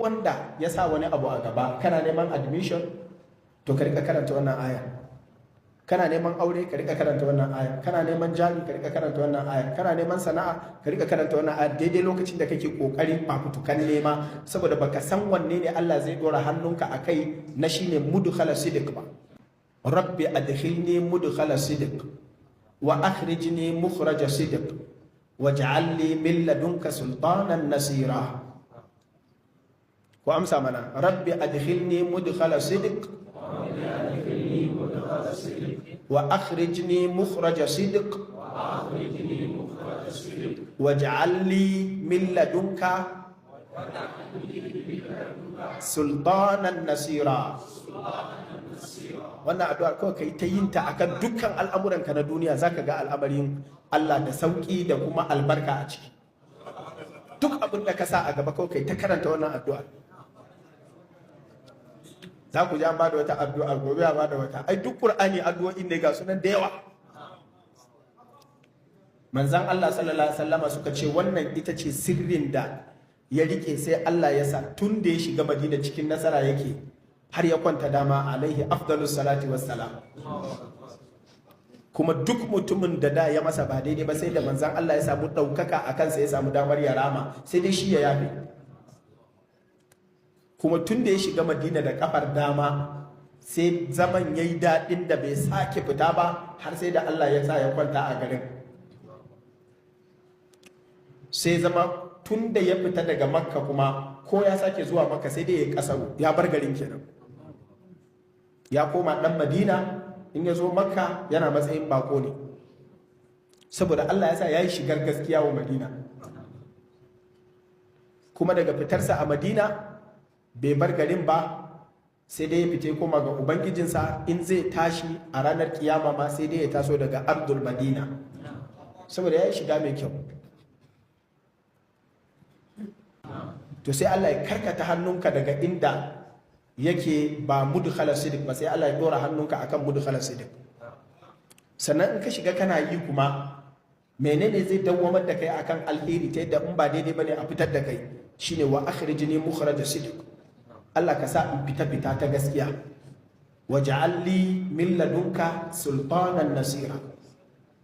wanda ya sa wani abu a gaba, kana neman admission to ka rika karanta wannan aya, kana neman aure ka rika karanta wannan aya, kana neman jari ka rika karanta wannan aya, kana neman sana'a ka rika karanta wannan aya daidai lokacin da kake kokarin fafutukan nema, saboda baka san wanne ne Allah zai dora hannunka akai na shine mudkhala sidiq ba. rabbi adkhilni mudkhala sidiq wa akhrijni mukhraja sidiq waj'al li min ladunka sultanan nasira. Ku amsa mana, rabbi adkhilni mudkhala sidiq wa akhrijni mukhraja sidq waj'al li min ladunka sultanan nasira. Wannan addu'ar kawai kai ta yin ta akan dukkan al'amuranka na duniya, zaka ga al'amarin Allah da sauki da kuma albarka a ciki. Duk abin da ka sa a gaba kawai kai ta karanta wannan addu'ar. Za ku ji an bada wata addu'a, gobe a bada wata. Ai duk Qur'ani addu'o'in ne ga sunan da yawa. Manzan Allah sallallahu alaihi wasallama suka ce wannan ita ce sirrin da ya rike sai Allah ya sa tun da ya shiga Madina cikin nasara yake har ya kwanta dama, alaihi afdalus salati wassalam. Kuma duk mutumin da ya masa ba daidai ba sai da manzan Allah ya samu ɗaukaka a kansa, ya samu damar ya rama, sai dai shi ya yafe. Kuma tun da ya shiga Madina da kafar dama sai zaman ya yi daɗin da bai sake fita ba har sai da Allah ya sa ya kwanta a garin. Sai zama tun da ya fita daga Makka kuma ko ya sake zuwa Makka sai dai ya kasaru, ya bar garin kenan. Ya koma ɗan Madina, in ya zo Makka yana matsayin bako ne, saboda Allah ya sa ya yi shigar gaskiya wa Madina. Kuma daga fitarsa a Madina bai bar garin ba, sai dai ya fite koma ga ubangijinsa. In zai tashi a ranar kiyama ma sai dai ya taso daga Abdul Madina, saboda ya yi shiga mai kyau. To sai Allah ya karkata hannunka daga inda yake ba mudkhala sidiq ba, sai Allah ya dora hannunka akan mudkhala sidiq. Sannan in ka shiga kana yi kuma menene zai dawwamar da kai akan alheri ta yadda in ba daidai bane a fitar da kai, shine wa akhrijni mukhraja sidiq. Allah ka sa in fita ta gaskiya. Waj'al li min ladunka sultanan nasira.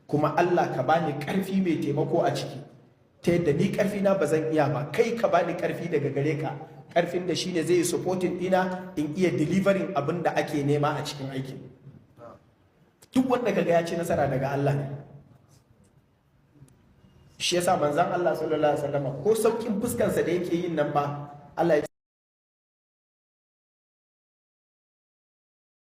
Kuma Allah ka bani karfi mai taimako a ciki, ta yadda ni karfi na bazan iya ba, kai ka bani karfi daga gare ka, karfin da shine zai supporting dina in iya delivering abin da ake nema a cikin aikin. Duk wanda kaga ya ci nasara daga Allah ne. Shi yasa manzon Allah sallallahu alaihi wasallam ko saukin fuskansa da yake yin nan ba, Allah ya ce